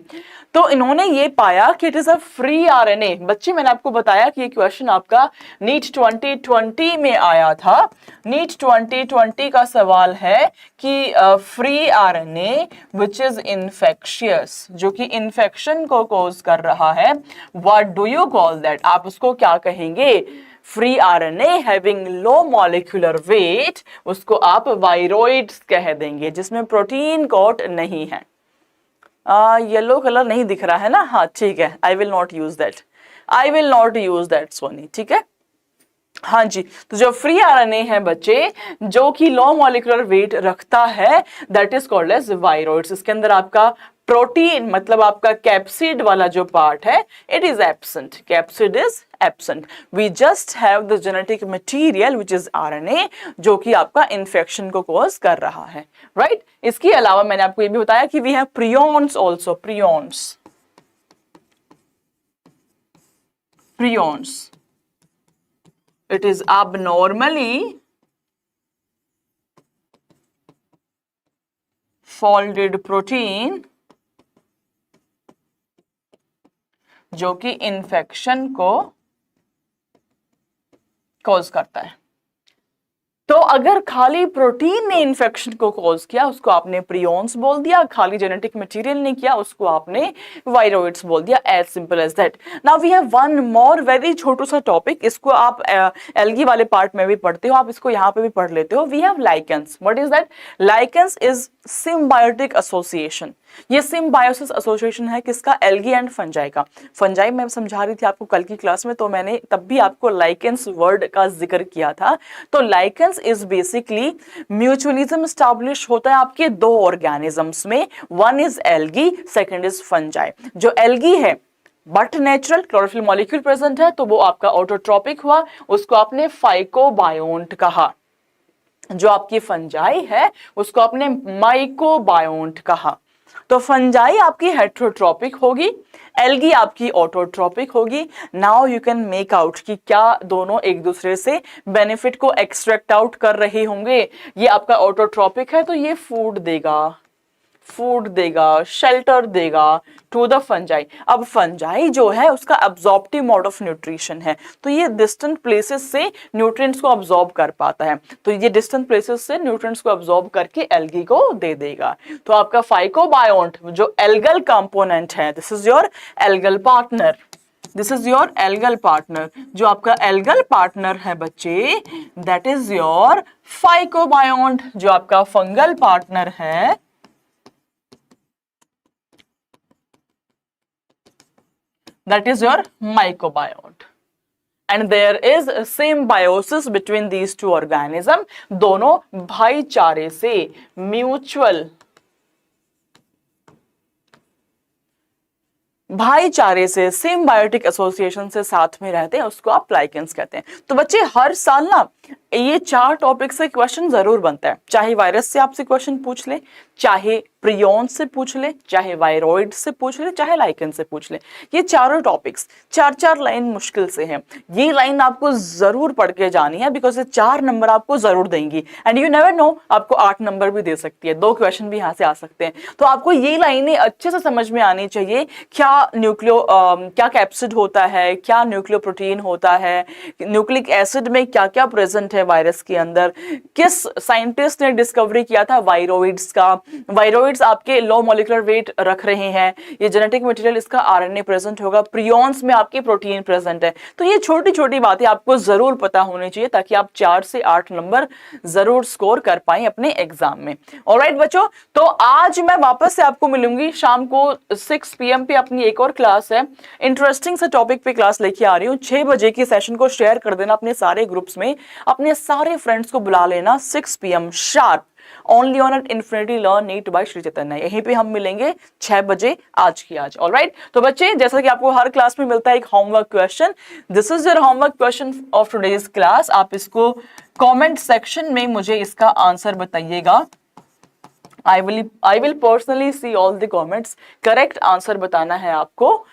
[SPEAKER 1] तो इन्होंने ये पाया कि it is a free RNA. बच्चे मैंने आपको बताया कि ये क्वेश्चन आपका नीट 2020 में आया था। नीट 2020 का सवाल है कि free RNA which is infectious, जो कि इन्फेक्शन को कॉज कर रहा है, what do you call that? आप उसको क्या कहेंगे? Free RNA having low molecular weight, उसको आप वायरॉइड्स कह देंगे, जिसमें प्रोटीन कोट नहीं है। येलो कलर नहीं दिख रहा है ना? हाँ ठीक है, I will not use that, I will not use that Soni, ठीक है। हाँ जी, तो जो फ्री आरएनए है बच्चे, जो कि लो मॉलिक्यूलर वेट रखता है, that is called as viroids. इसके अंदर आपका प्रोटीन मतलब आपका कैप्सिड वाला जो पार्ट है, it is absent, capsid is absent. We just have the genetic material which is RNA, जो कि आपका इन्फेक्शन को कॉज कर रहा है, राइट? इसके अलावा मैंने आपको ये भी बताया कि we have prions also, prions, prions, it is abnormally folded protein जो कि इन्फेक्शन को कॉज करता है। तो अगर खाली प्रोटीन ने इन्फेक्शन को कॉज किया उसको आपने प्रियोन्स बोल दिया, खाली जेनेटिक मटेरियल ने किया उसको आपने वायरॉइड्स बोल दिया, as simple as that. Now we have one more very छोटू सा टॉपिक, इसको आप एल्गी वाले पार्ट में भी पढ़ते हो, आप इसको यहाँ पे भी पढ़ लेते हो। We have lichens. What is that? Lichens is symbiotic association. ये सिम्बायोसिस एसोसिएशन है किसका? एल्गी एंड फंजाई का। फंजाई मैं समझा रही थी आपको कल की क्लास में, तो मैंने तब भी आपको लाइकेंस वर्ड का जिक्र किया था। तो lichens is basically mutualism establish होता है आपके दो ऑर्गेनिजम्स में, one is algae, second is fungi. जो एल्गी है but natural chlorophyll molecule present है तो वो आपका ऑटोट्रोपिक हुआ, उसको आपने फाइकोबायोन्ट कहा। जो आपकी फंजाई है उसको आपने माइकोबायोन्ट कहा। तो फंजाई आपकी हेट्रोट्रोपिक होगी, एल्गी आपकी ऑटोट्रोपिक होगी। Now you can make out कि क्या दोनों एक दूसरे से बेनिफिट को एक्सट्रैक्ट आउट कर रहे होंगे। ये आपका ऑटोट्रोपिक है तो ये फूड देगा, फूड देगा, शेल्टर देगा टू द फंजाई। अब फंजाई जो है उसका अब्जॉर्प्टिव मोड ऑफ न्यूट्रिशन है, तो ये डिस्टेंट प्लेसेस से न्यूट्रिएंट्स को अब्जॉर्ब कर पाता है, तो ये डिस्टेंट प्लेसेस से न्यूट्रिएंट्स को अब्जॉर्ब करके एल्गी को दे देगा। तो आपका फाइकोबायोन्ट जो एल्गल कंपोनेंट है, this is your algal partner, this is your algal partner. जो आपका एल्गल पार्टनर है बच्चे, दैट इज योर फाइकोबायोन्ट। जो आपका फंगल पार्टनर है that is your mycobiota, and there is symbiosis between these two organisms। दोनों भाईचारे से, म्यूचुअल भाईचारे से, सिम्बायोटिक एसोसिएशन से साथ में रहते हैं, उसको आप लाइकेंस कहते हैं। तो बच्चे हर साल ना ये 4 टॉपिक से क्वेश्चन जरूर बनता है, चाहे वायरस से आपसे क्वेश्चन पूछ ले, चाहे प्रियॉन से पूछ ले, चाहे वायरॉइड से पूछ ले, चाहे लाइकेन से पूछ ले। ये चारों टॉपिक्स 4-4 लाइन मुश्किल से हैं। ये लाइन आपको जरूर पढ़ के जानी है, बिकॉज ये 4 नंबर आपको जरूर देंगी, एंड यू नेवर नो, आपको 8 नंबर भी दे सकती है, 2 क्वेश्चन भी यहाँ से आ सकते हैं। तो आपको ये लाइनें अच्छे से समझ में आनी चाहिए। क्या कैप्सिड होता है, क्या न्यूक्लियोप्रोटीन होता है, न्यूक्लिक एसिड में क्या क्या प्रेजेंट है वायरस के अंदर, किस साइंटिस्ट ने डिस्कवरी किया था वायरोइड्स का, वायरोइड्स आपके लो मॉलिक्यूलर वेट रख रहे हैं, ये जेनेटिक मटेरियल, इसका आरएनए प्रेजेंट होगा, प्रियॉन्स में आपके प्रोटीन प्रेजेंट है। तो ये छोटी छोटी बातें आपको जरूर पता होनी चाहिए, ताकि आप 4 से 8 नंबर जरूर स्कोर कर पाए अपने एग्जाम में। ऑलराइट बच्चों, तो आज मैं वापस से आपको मिलूंगी शाम को 6 PM पे, अपनी एक और क्लास है, इंटरेस्टिंग से टॉपिक पे क्लास लेके आ रही हूँ। 6 बजे की सेशन को शेयर कर देना अपने सारे ग्रुप्स में, अपने सारे फ्रेंड्स को बुला लेना, 6 PM sharp, only on at infinity learn NEET by Shri Chaitanya. यहीं पे हम मिलेंगे 6 बजे आज की आज। ऑलराइट, तो बच्चे जैसा कि आपको हर क्लास में मिलता है एक homework question, this is your homework question of today's class. आप इसको कमेंट सेक्शन में मुझे इसका आंसर बताइएगा। I will personally see all the comments। Correct answer बताना है आपको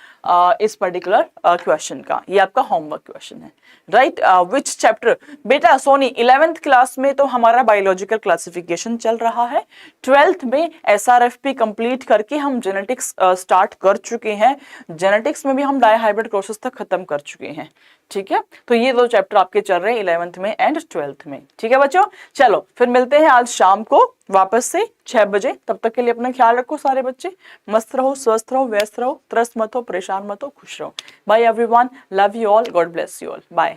[SPEAKER 1] इस पर्टिकुलर क्वेश्चन का। ये आपका होमवर्क क्वेश्चन है, राइट। विच चैप्टर बेटा सोनी, 11th क्लास में तो हमारा बायोलॉजिकल क्लासिफिकेशन चल रहा है, 12th में SRFP कंप्लीट करके हम जेनेटिक्स स्टार्ट कर चुके हैं, जेनेटिक्स में भी हम डायहाइब्रिड प्रोसेस तक खत्म कर चुके हैं, ठीक है। तो ये 2 चैप्टर आपके चल रहे हैं 11th में एंड 12th में, ठीक है बच्चों। चलो फिर मिलते हैं आज शाम को वापस से 6 बजे। तब तक के लिए अपना ख्याल रखो सारे बच्चे, मस्त रहो, स्वस्थ रहो, व्यस्त रहो, त्रस्त मत हो, परेशान मत हो, खुश रहो। Bye everyone, love you all, God bless you all, bye.